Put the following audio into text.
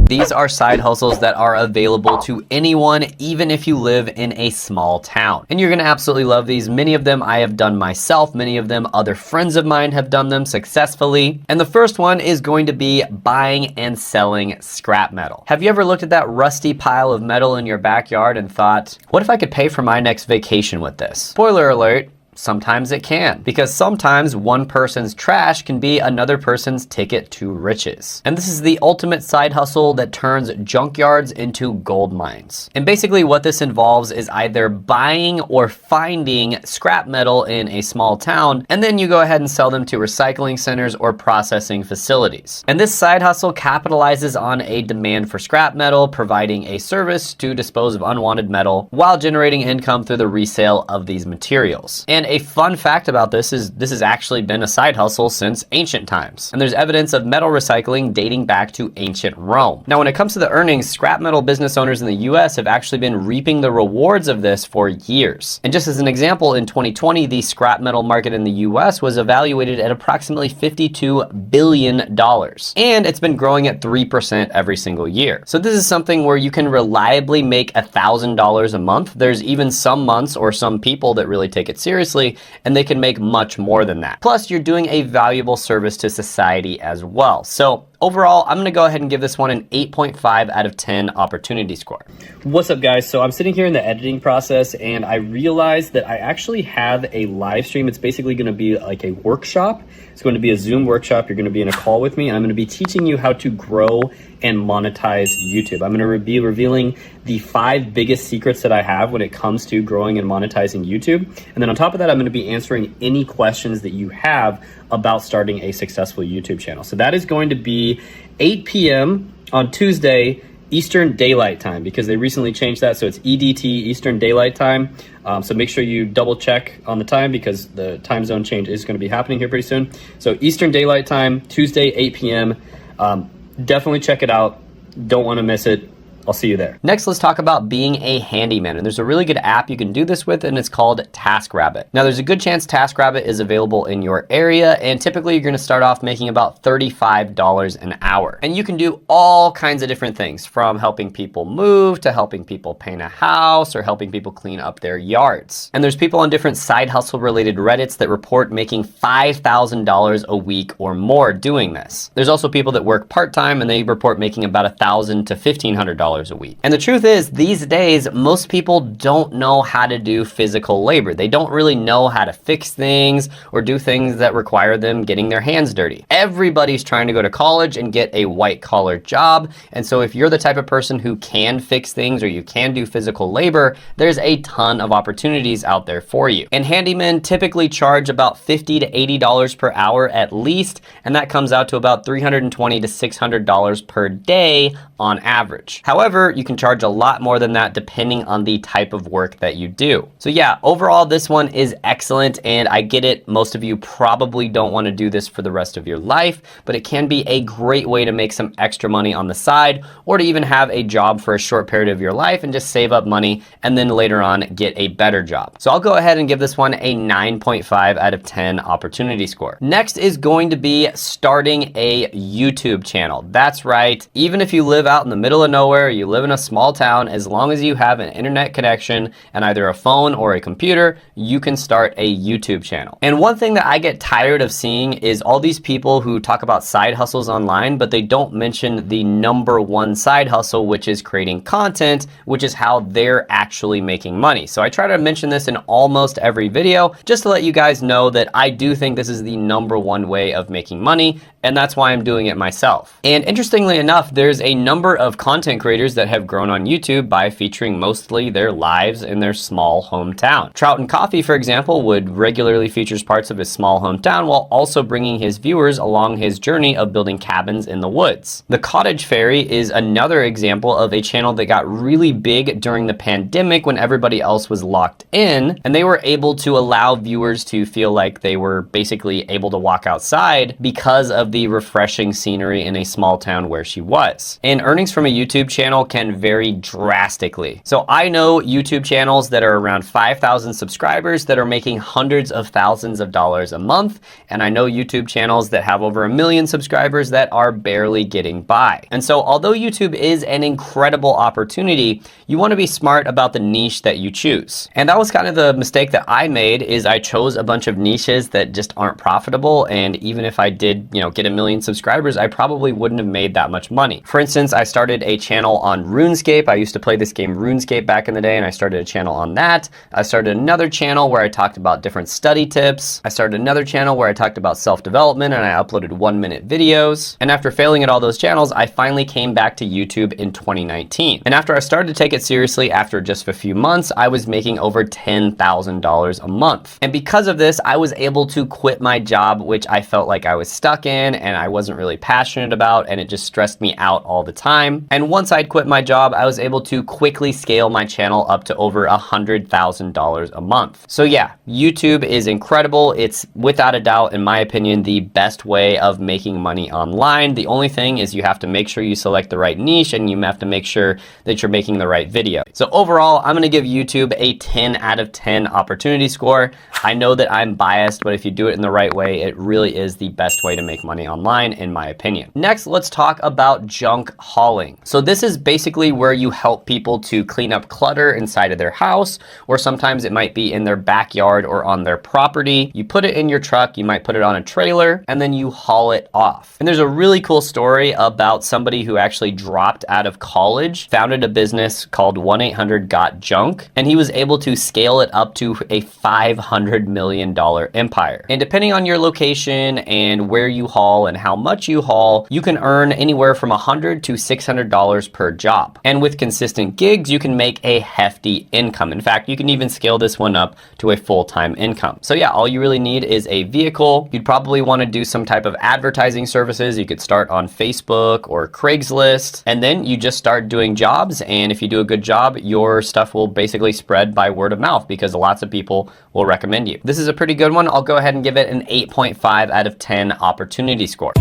These are side hustles that are available to anyone, even if you live in a small town. And you're gonna absolutely love these. Many of them I have done myself. Many of them other friends of mine have done them successfully. And the first one is going to be buying and selling scrap metal. Have you ever looked at that rusty pile of metal in your backyard and thought, what if I could pay for my next vacation with this? Spoiler alert. Sometimes it can, because sometimes one person's trash can be another person's ticket to riches. And this is the ultimate side hustle that turns junkyards into gold mines. And basically what this involves is either buying or finding scrap metal in a small town, and then you go ahead and sell them to recycling centers or processing facilities. And this side hustle capitalizes on a demand for scrap metal, providing a service to dispose of unwanted metal while generating income through the resale of these materials. And a fun fact about this is this has actually been a side hustle since ancient times. And there's evidence of metal recycling dating back to ancient Rome. Now, when it comes to the earnings, scrap metal business owners in the US have actually been reaping the rewards of this for years. And just as an example, in 2020, the scrap metal market in the US was evaluated at approximately $52 billion. And it's been growing at 3% every single year. So this is something where you can reliably make $1,000 a month. There's even some months or some people that really take it seriously, and they can make much more than that. Plus, you're doing a valuable service to society as well. So overall, I'm gonna go ahead and give this one an 8.5 out of 10 opportunity score. What's up, guys? So I'm sitting here in the editing process and I realized that I actually have a live stream. It's basically gonna be like a workshop. It's going to be a Zoom workshop. You're gonna be in a call with me and I'm gonna be teaching you how to grow and monetize YouTube. I'm gonna be revealing the 5 biggest secrets that I have when it comes to growing and monetizing YouTube. And then on top of that, I'm gonna be answering any questions that you have about starting a successful YouTube channel. So that is going to be 8 p.m. on Tuesday, Eastern Daylight Time, because they recently changed that. So it's EDT, Eastern Daylight Time. So make sure you double check on the time because the time zone change is gonna be happening here pretty soon. So Eastern Daylight Time, Tuesday, 8 p.m. Definitely check it out. Don't wanna miss it. I'll see you there. Next, let's talk about being a handyman. And there's a really good app you can do this with, and it's called TaskRabbit. Now, there's a good chance TaskRabbit is available in your area, and typically you're gonna start off making about $35 an hour. And you can do all kinds of different things, from helping people move, to helping people paint a house, or helping people clean up their yards. And there's people on different side hustle related Reddits that report making $5,000 a week or more doing this. There's also people that work part-time, and they report making about $1,000 to $1,500 a week. And the truth is, these days, most people don't know how to do physical labor. They don't really know how to fix things or do things that require them getting their hands dirty. Everybody's trying to go to college and get a white collar job. And so if you're the type of person who can fix things or you can do physical labor, there's a ton of opportunities out there for you. And handymen typically charge about $50 to $80 per hour at least, and that comes out to about $320 to $600 per day on average. However, you can charge a lot more than that depending on the type of work that you do. So yeah, overall, this one is excellent, and I get it. Most of you probably don't want to do this for the rest of your life, but it can be a great way to make some extra money on the side, or to even have a job for a short period of your life and just save up money and then later on get a better job. So I'll go ahead and give this one a 9.5 out of 10 opportunity score. Next is going to be starting a YouTube channel. That's right. Even if you live out in the middle of nowhere, you live in a small town, as long as you have an internet connection and either a phone or a computer, you can start a YouTube channel. And one thing that I get tired of seeing is all these people who talk about side hustles online, but they don't mention the #1 side hustle, which is creating content, which is how they're actually making money. So I try to mention this in almost every video, just to let you guys know that I do think this is the #1 way of making money, and that's why I'm doing it myself. And interestingly enough, there's a number of content creators that have grown on YouTube by featuring mostly their lives in their small hometown. Trout and Coffee, for example, would regularly feature parts of his small hometown while also bringing his viewers along his journey of building cabins in the woods. The Cottage Fairy is another example of a channel that got really big during the pandemic when everybody else was locked in, and they were able to allow viewers to feel like they were basically able to walk outside because of of the refreshing scenery in a small town where she was. And earnings from a YouTube channel can vary drastically. So I know YouTube channels that are around 5,000 subscribers that are making hundreds of thousands of dollars a month. And I know YouTube channels that have over 1 million subscribers that are barely getting by. And so although YouTube is an incredible opportunity, you want to be smart about the niche that you choose. And that was kind of the mistake that I made, is I chose a bunch of niches that just aren't profitable. And even if I did, get 1 million subscribers, I probably wouldn't have made that much money. For instance, I started a channel on RuneScape. I used to play this game RuneScape back in the day, and I started a channel on that. I started another channel where I talked about different study tips. I started another channel where I talked about self-development, and I uploaded 1-minute videos. And after failing at all those channels, I finally came back to YouTube in 2019. And after I started to take it seriously, after just a few months, I was making over $10,000 a month. And because of this, I was able to quit my job, which I felt like I was stuck in and I wasn't really passionate about, and it just stressed me out all the time. And once I'd quit my job, I was able to quickly scale my channel up to over $100,000 a month. So yeah, YouTube is incredible. It's without a doubt, in my opinion, the best way of making money online. The only thing is you have to make sure you select the right niche, and you have to make sure that you're making the right video. So overall, I'm gonna give YouTube a 10 out of 10 opportunity score. I know that I'm biased, but if you do it in the right way, it really is the best way to make money online, in my opinion. Next, let's talk about junk hauling. So this is basically where you help people to clean up clutter inside of their house, or sometimes it might be in their backyard or on their property. You put it in your truck, you might put it on a trailer, and then you haul it off. And there's a really cool story about somebody who actually dropped out of college, founded a business called 1-800-GOT-JUNK, and he was able to scale it up to a $500 million empire. And depending on your location and where you haul and how much you haul, you can earn anywhere from $100 to $600 per job. And with consistent gigs, you can make a hefty income. In fact, you can even scale this one up to a full-time income. So yeah, all you really need is a vehicle. You'd probably want to do some type of advertising services. You could start on Facebook or Craigslist, and then you just start doing jobs. And if you do a good job, your stuff will basically spread by word of mouth because lots of people will recommend you. This is a pretty good one. I'll go ahead and give it an 8.5 out of 10 opportunity score.